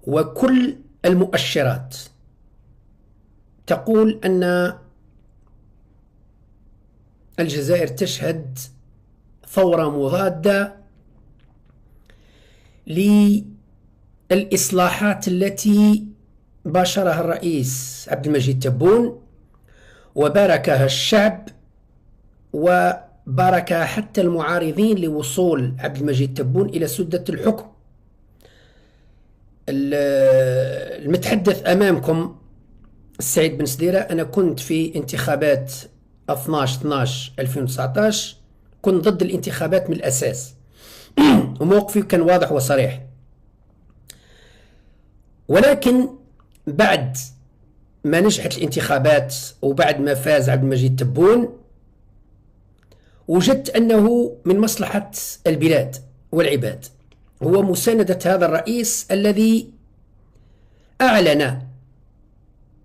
وكل المؤشرات تقول أن الجزائر تشهد ثورة مضادة للإصلاحات التي باشرها الرئيس عبد المجيد تبون وباركها الشعب وباركها حتى المعارضين لوصول عبد المجيد تبون إلى سدة الحكم. المتحدث أمامكم السعيد بن سديرة، أنا كنت في انتخابات 12/12/2019 كنت ضد الانتخابات من الأساس وموقفي كان واضح وصريح، ولكن بعد ما نجحت الانتخابات وبعد ما فاز عبد المجيد تبون وجدت أنه من مصلحة البلاد والعباد هو مساندة هذا الرئيس الذي أعلن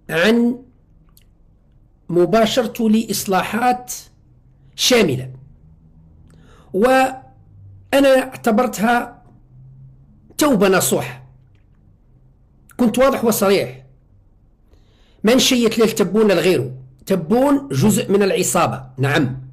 عن مباشرته لإصلاحات شاملة، وأنا اعتبرتها توبة نصوح. كنت واضح وصريح، ما نشيت لا لتبون لا لغيره. تبون جزء من العصابة، نعم.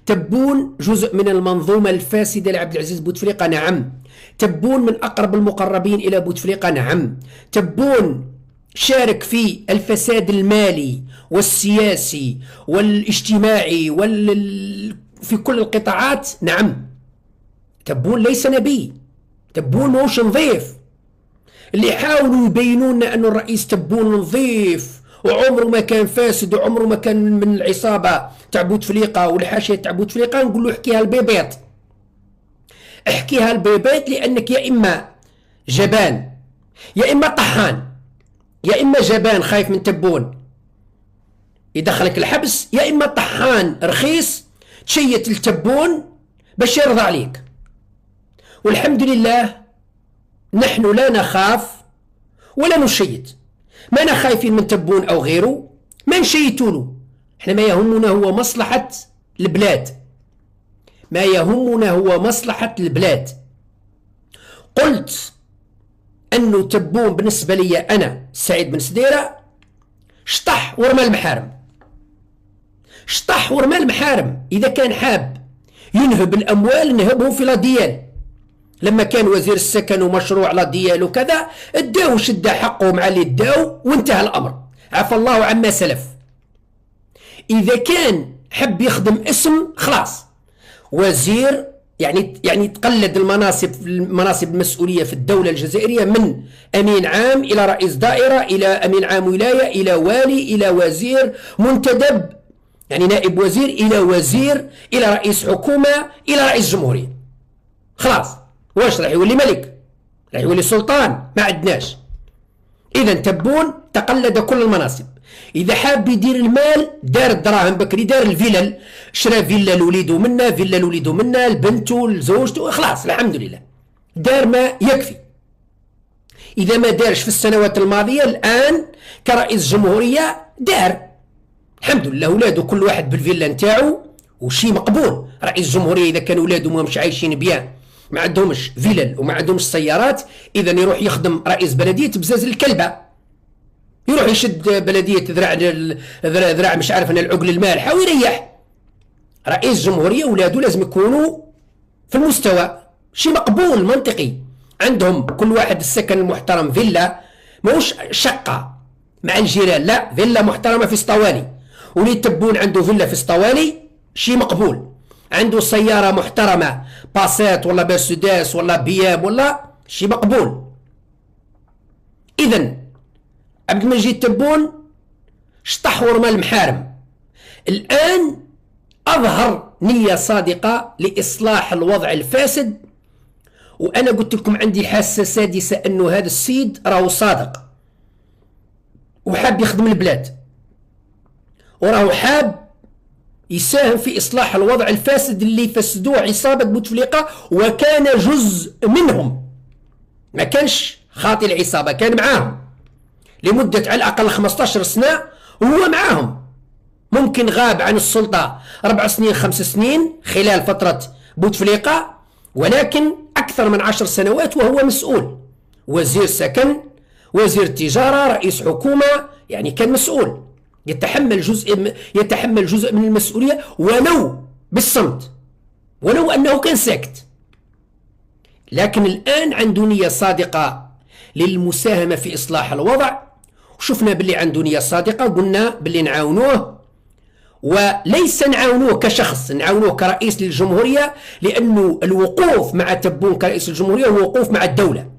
تبون جزء من المنظومة الفاسدة لعبد العزيز بوتفليقة، نعم. تبون من أقرب المقربين إلى بوتفليقة، نعم. تبون شارك في الفساد المالي والسياسي والاجتماعي في كل القطاعات، نعم. تبون ليس نبي، تبون موش نظيف. اللي حاولوا يبينوا لنا أن الرئيس تبون نظيف وعمره ما كان فاسد وعمره ما كان من العصابة تاع بوتفليقة والحاشية تاع بوتفليقة، نقول له احكيها البيبيط، احكيها البيبيط، لأنك يا إما جبان يا إما طحان، يا إما جبان خايف من تبون يدخلك الحبس، يا إما طحان رخيص تشيت التبون باش يرضى عليك. والحمد لله نحن لا نخاف ولا نشيت، ما أنا خايفين من تبون أو غيره، ما نشيتوا له. احنا ما يهمنا هو مصلحة البلاد، ما يهمنا هو مصلحة البلاد. قلت أنه تبون بالنسبة لي أنا سعيد بن سديرة شطح ورمى المحارم، شطح ورمى المحارم. إذا كان حاب ينهب الأموال نهبه في لاديال، لما كان وزير السكن ومشروع لاديال وكذا اداو شد حقه مع اللي اداو وانتهى الأمر، عفى الله عما سلف. إذا كان حب يخدم اسم خلاص وزير، يعني تقلد المناصب المسؤولية في الدولة الجزائرية، من أمين عام إلى رئيس دائرة إلى أمين عام ولاية إلى والي إلى وزير منتدب، يعني نائب وزير إلى وزير إلى رئيس حكومة إلى رئيس جمهورية. خلاص واش راح يولي ملك؟ راح يولي سلطان؟ ما عندناش. إذا تبون تقلد كل المناصب. إذا حاب يدير المال دار الدراهم بكري، دار الفلل، شرا فيلا لوليدو منا، فيلا لوليدو منا، لبنتو لزوجتو، خلاص الحمد لله دار ما يكفي. إذا ما دارش في السنوات الماضية الآن كرئيس جمهورية دار الحمد لله، ولادو كل واحد بالفيلا نتاعو وشي مقبول. رئيس جمهورية إذا كانوا ولادو ما مش عايشين بيان، ما عندهمش فيلل وما عندهمش سيارات، إذا يروح يخدم رئيس بلدية بزاز الكلبة، يروح يشد بلدية ذراع مش عارف أنا العقل المالحة ويريح. رئيس جمهورية ولاده لازم يكونوا في المستوى، شيء مقبول منطقي. عندهم كل واحد السكن المحترم، فيلا موش شقة مع الجيران، لا فيلا محترمة في سطوالي. ولي تبون عنده فيلا في سطوالي شيء مقبول، عنده سيارة محترمة باسات ولا مرسيدس ولا بيام ولا شيء مقبول. إذن عبد المجيد تبون شطح ورمى المحارم، الآن أظهر نية صادقة لإصلاح الوضع الفاسد. وأنا قلت لكم عندي حاسة سادسة أنه هذا السيد راهو صادق وحاب يخدم البلاد وراهو حاب يساهم في إصلاح الوضع الفاسد اللي فسدوه عصابة بوتفليقة، وكان جزء منهم، ما كانش خاطي العصابة، كان معاهم لمدة على الأقل 15 سنة وهو معاهم. ممكن غاب عن السلطة 4 سنين 5 سنين خلال فترة بوتفليقة، ولكن أكثر من 10 سنوات وهو مسؤول، وزير سكن وزير التجارة، رئيس حكومة، يعني كان مسؤول يتحمل جزء من المسؤولية ولو بالصمت، ولو أنه كان ساكت. لكن الآن عنده نية صادقة للمساهمة في إصلاح الوضع، وشفنا باللي عنده نية صادقة، قلنا باللي نعاونوه، وليس نعاونوه كشخص، نعاونوه كرئيس للجمهورية، لأنه الوقوف مع تبون كرئيس الجمهورية هو الوقوف مع الدولة.